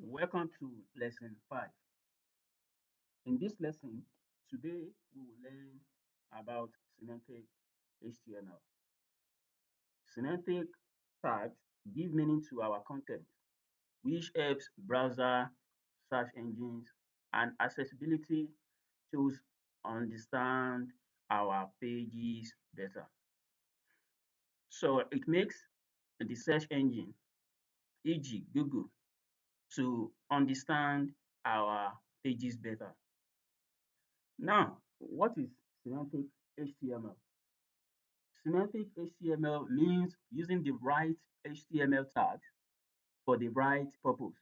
Welcome to lesson 5. In this lesson, today we will learn about semantic HTML. Semantic tags give meaning to our content, which helps browser, search engines, and accessibility tools understand our pages better. So it makes the search engine, e.g. Google, to understand our pages better. Now, what is semantic HTML? Semantic HTML means using the right HTML tag for the right purpose.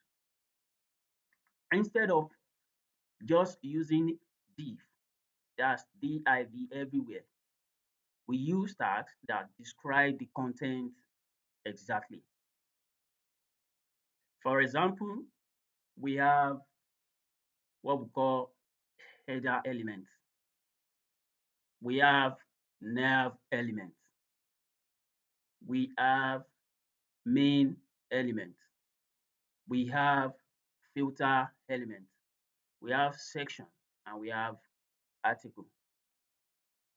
Instead of just using div, that's div everywhere, we use tags that describe the content exactly. For example, we have what we call header elements. We have nav elements. We have main elements. We have filter element, we have section, and we have article.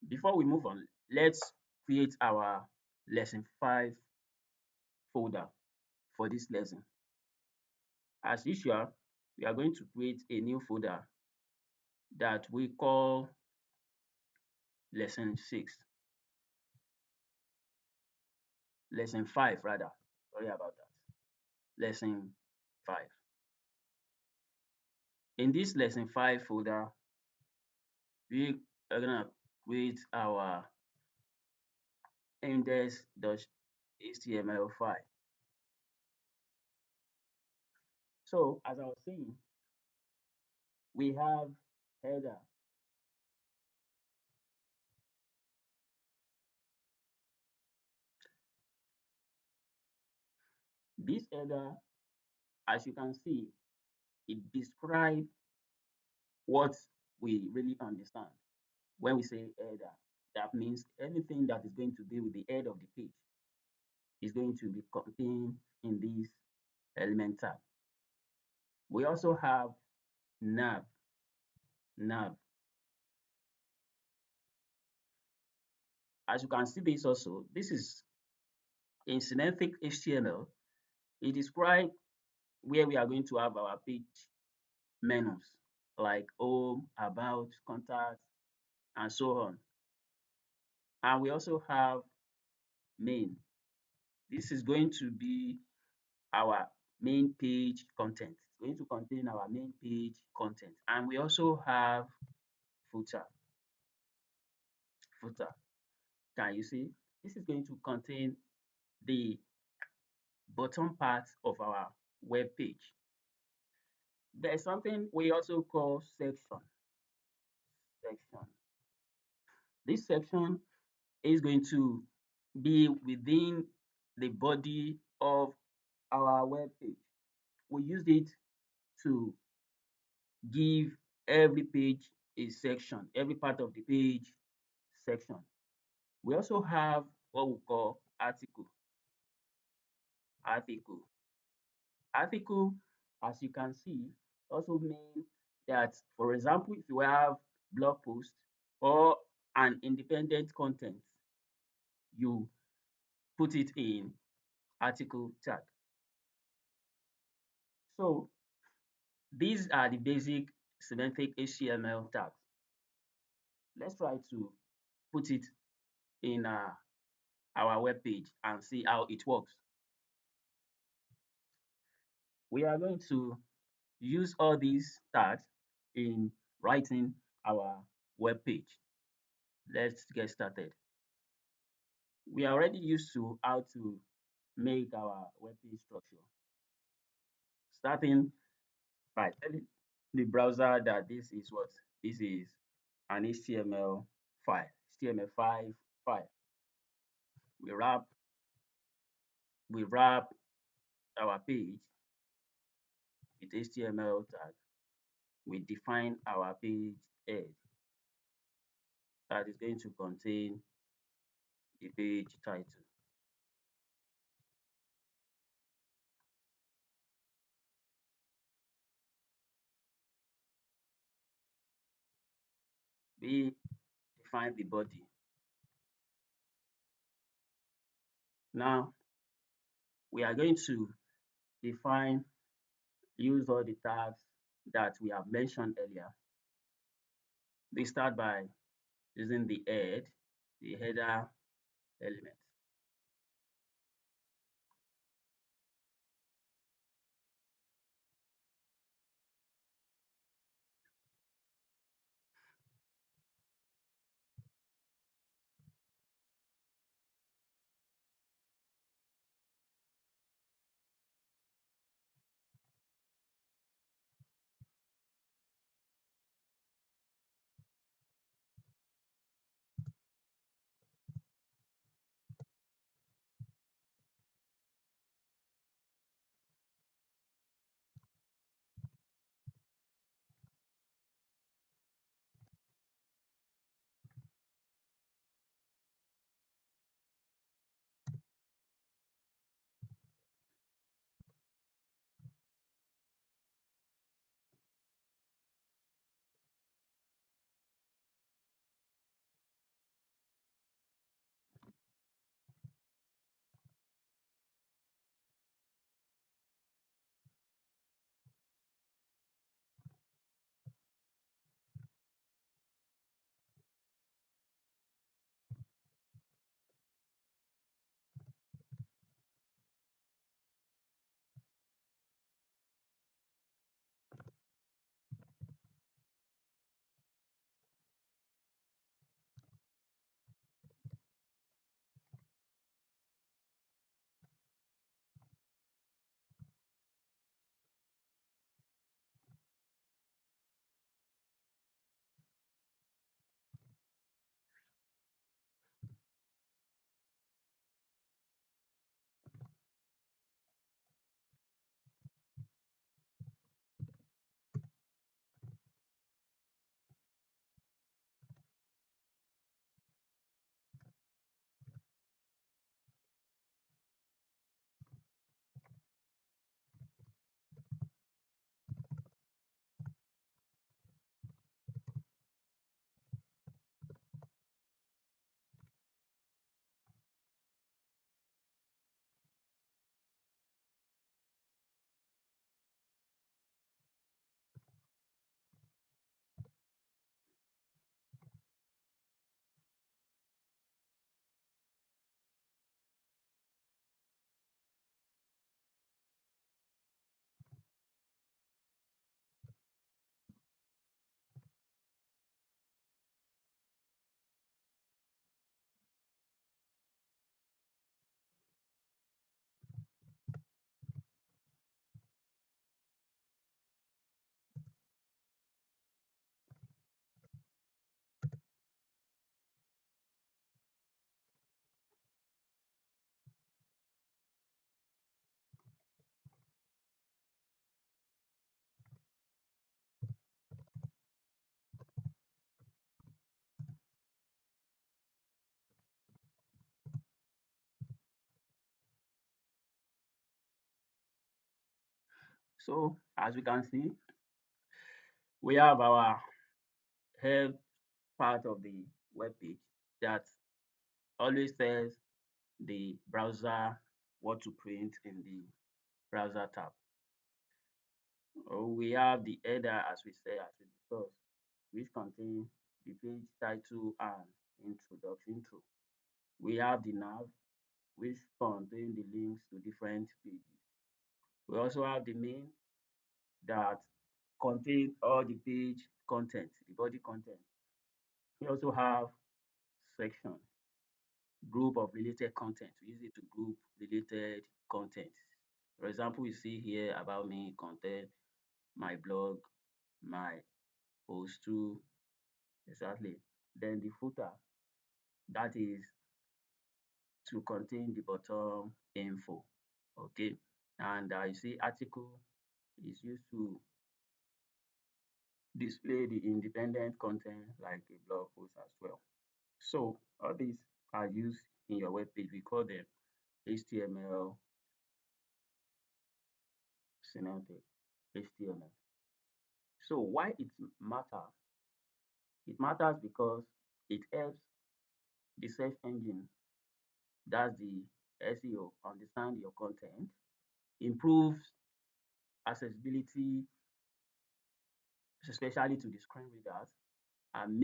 Before we move on, let's create our lesson 5 folder for this lesson. As usual, we are going to create a new folder that we call lesson 6. Lesson 5 rather. Sorry about that. Lesson 5. In this lesson 5 folder, we are gonna create our index.html file. So as I was saying, we have header. This header, as you can see, it describes what we really understand. When we say header, that means anything that is going to be with the head of the page is going to be contained in this element tag. We also have nav. Nav. As you can see this also, this is in semantic HTML. It describes where we are going to have our page menus like home, about, contact, and so on. And we also have main. This is going to be our main page content. It's going to contain our main page content. And we also have footer. Footer. Can you see? This is going to contain the bottom part of our web page. There's something we also call section. Section. This section is going to be within the body of our web page. We use it to give every page a section, every part of the page section. We also have what we call article. Article. Article, as you can see, also mean that, for example, if you have blog post or an independent content, you put it in article tag. So these are the basic semantic HTML tags. Let's try to put it in our web page and see how it works. We are going to use all these tags in writing our web page. Let's get started. We are already used to how to make our web page structure, starting by telling the browser that this is what? This is an HTML file, HTML5 file. We wrap our page with HTML tag. We define our page head that is going to contain the page title. we define the body. Now we are going to define, use all the tags that we have mentioned earlier. We start by using the head, the header element. So as we can see, we have our head part of the web page that always tells the browser what to print in the browser tab. We have the header, as we say, as we discussed, which contains the page title and introduction to. We have the nav, which contains the links to different pages. We also have the main that contains all the page content, the body content. We also have section, group of related content. We use it to group related content. For example, we see here about me content, my blog, my post too, exactly. Then the footer, that is to contain the bottom info. Okay. And you see article is used to display the independent content like a blog post as well. So all these are used in your web page. We call them HTML, semantic, HTML. So why it matter It matters because it helps the search engine, that's the SEO, understand your content, improves accessibility, especially to the screen readers, and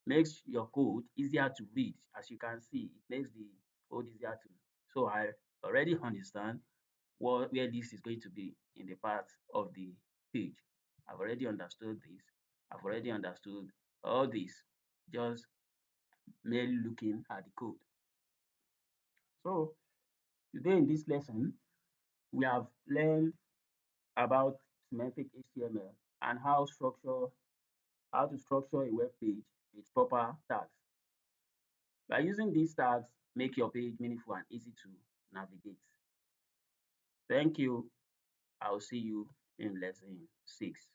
makes your code easier to read. As you can see, it makes the code easier to. So I already understand where this is going to be in the part of the page. I've already understood this. I've already understood all this just merely looking at the code. So today in this lesson, we have learned about semantic HTML and how to structure a web page with proper tags. By using these tags, make your page meaningful and easy to navigate. Thank you. I'll see you in lesson 6.